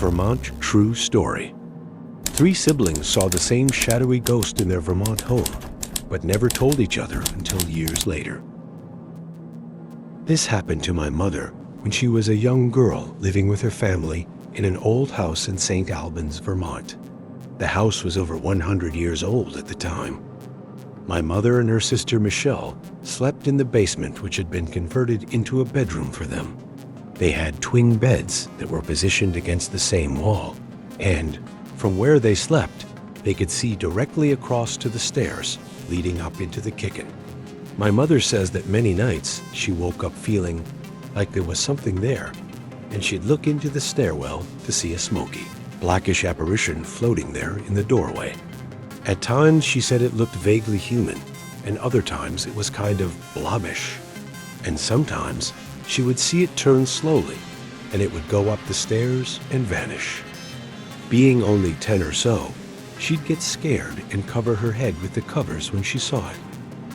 Vermont True Story. 3 siblings saw the same shadowy ghost in their Vermont home, but never told each other until years later. This happened to my mother when she was a young girl living with her family in an old house in St. Albans, Vermont. The house was over 100 years old at the time. My mother and her sister Michelle slept in the basement, which had been converted into a bedroom for them. They had twin beds that were positioned against the same wall, and from where they slept, they could see directly across to the stairs leading up into the kitchen. My mother says that many nights she woke up feeling like there was something there, and she'd look into the stairwell to see a smoky, blackish apparition floating there in the doorway. At times she said it looked vaguely human, and other times it was kind of blobbish. And sometimes she would see it turn slowly, and it would go up the stairs and vanish. Being only 10 or so, she'd get scared and cover her head with the covers when she saw it.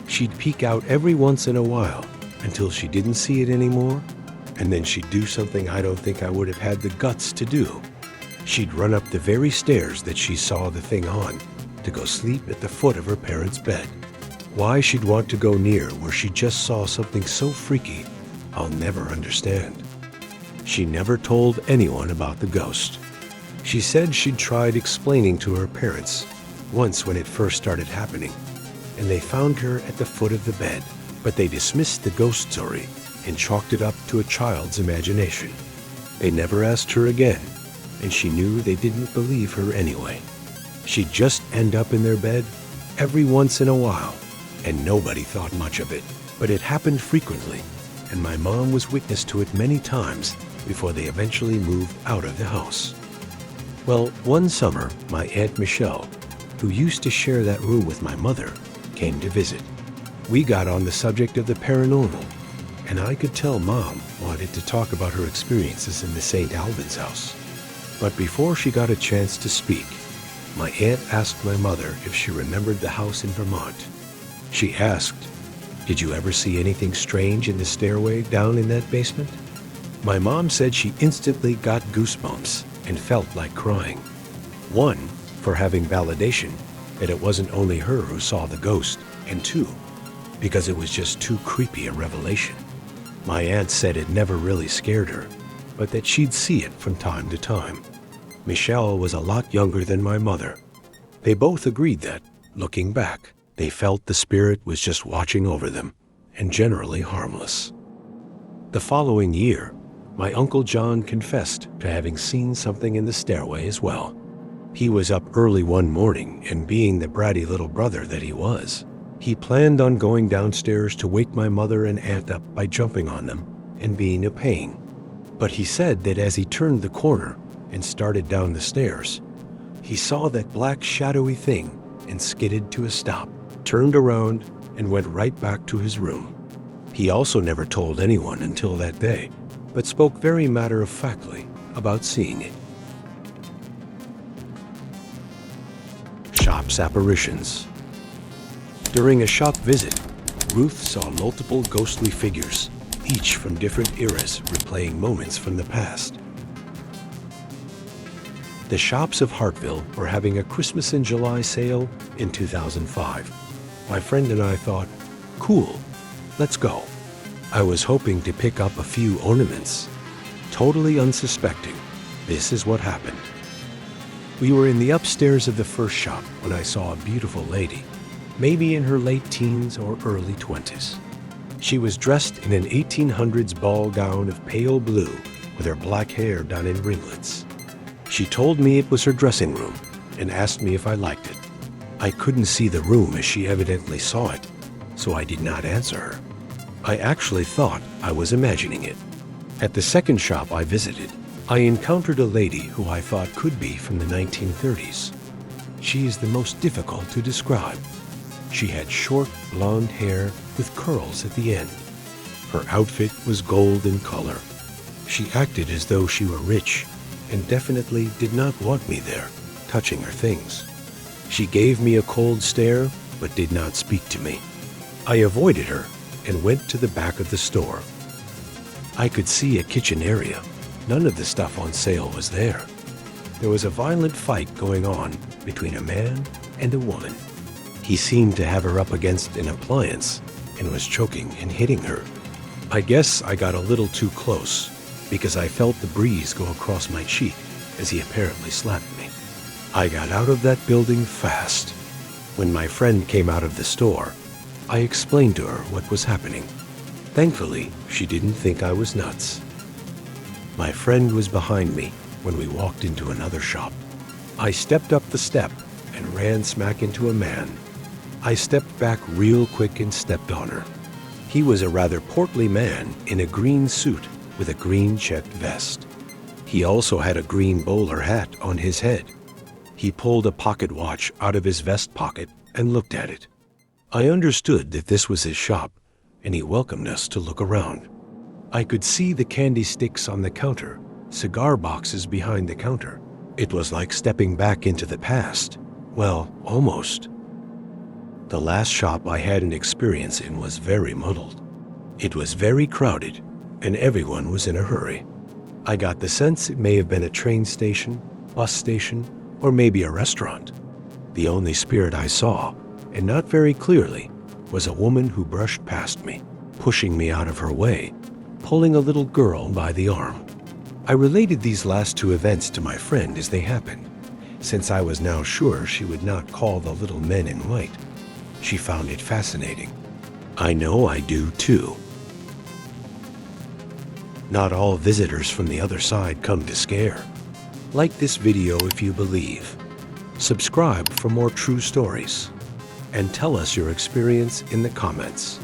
She'd peek out every once in a while until she didn't see it anymore, and then she'd do something I don't think I would have had the guts to do. She'd run up the very stairs that she saw the thing on to go sleep at the foot of her parents' bed. Why she'd want to go near where she just saw something so freaky, I'll never understand. She never told anyone about the ghost. She said she'd tried explaining to her parents once when it first started happening, and they found her at the foot of the bed, but they dismissed the ghost story and chalked it up to a child's imagination. They never asked her again, and she knew they didn't believe her anyway. She'd just end up in their bed every once in a while, and nobody thought much of it, but it happened frequently, and my mom was witness to it many times before they eventually moved out of the house. Well, one summer, my Aunt Michelle, who used to share that room with my mother, came to visit. We got on the subject of the paranormal, and I could tell Mom wanted to talk about her experiences in the St. Albans house. But before she got a chance to speak, my aunt asked my mother if she remembered the house in Vermont. She asked, "Did you ever see anything strange in the stairway down in that basement?" My mom said she instantly got goosebumps and felt like crying. One, for having validation that it wasn't only her who saw the ghost, and two, because it was just too creepy a revelation. My aunt said it never really scared her, but that she'd see it from time to time. Michelle was a lot younger than my mother. They both agreed that, looking back, they felt the spirit was just watching over them, and generally harmless. The following year, my Uncle John confessed to having seen something in the stairway as well. He was up early one morning, and being the bratty little brother that he was, he planned on going downstairs to wake my mother and aunt up by jumping on them and being a pain. But he said that as he turned the corner and started down the stairs, he saw that black shadowy thing and skidded to a stop, turned around, and went right back to his room. He also never told anyone until that day, but spoke very matter-of-factly about seeing it. Shop's apparitions. During a shop visit, Ruth saw multiple ghostly figures, each from different eras replaying moments from the past. The shops of Hartville were having a Christmas in July sale in 2005. My friend and I thought, cool, let's go. I was hoping to pick up a few ornaments. Totally unsuspecting, this is what happened. We were in the upstairs of the first shop when I saw a beautiful lady, maybe in her late teens or early 20s. She was dressed in an 1800s ball gown of pale blue with her black hair done in ringlets. She told me it was her dressing room and asked me if I liked it. I couldn't see the room as she evidently saw it, so I did not answer her. I actually thought I was imagining it. At the second shop I visited, I encountered a lady who I thought could be from the 1930s. She is the most difficult to describe. She had short blonde hair with curls at the end. Her outfit was gold in color. She acted as though she were rich and definitely did not want me there, touching her things. She gave me a cold stare, but did not speak to me. I avoided her and went to the back of the store. I could see a kitchen area. None of the stuff on sale was there. there was a violent fight going on between a man and a woman. He seemed to have her up against an appliance and was choking and hitting her. I guess I got a little too close because I felt the breeze go across my cheek as he apparently slapped me. I got out of that building fast. When my friend came out of the store, I explained to her what was happening. Thankfully, she didn't think I was nuts. My friend was behind me when we walked into another shop. I stepped up the step and ran smack into a man. I stepped back real quick and stepped on her. He was a rather portly man in a green suit with a green checked vest. He also had a green bowler hat on his head. He pulled a pocket watch out of his vest pocket and looked at it. I understood that this was his shop, and he welcomed us to look around. I could see the candy sticks on the counter, cigar boxes behind the counter. It was like stepping back into the past. Well, almost. The last shop I had an experience in was very muddled. It was very crowded, and everyone was in a hurry. I got the sense it may have been a train station, bus station, or maybe a restaurant. The only spirit I saw, and not very clearly, was a woman who brushed past me, pushing me out of her way, pulling a little girl by the arm. I related these last two events to my friend as they happened, since I was now sure she would not call the little men in white. She found it fascinating. I know I do too. Not all visitors from the other side come to scare. Like this video if you believe. Subscribe for more true stories. And tell us your experience in the comments.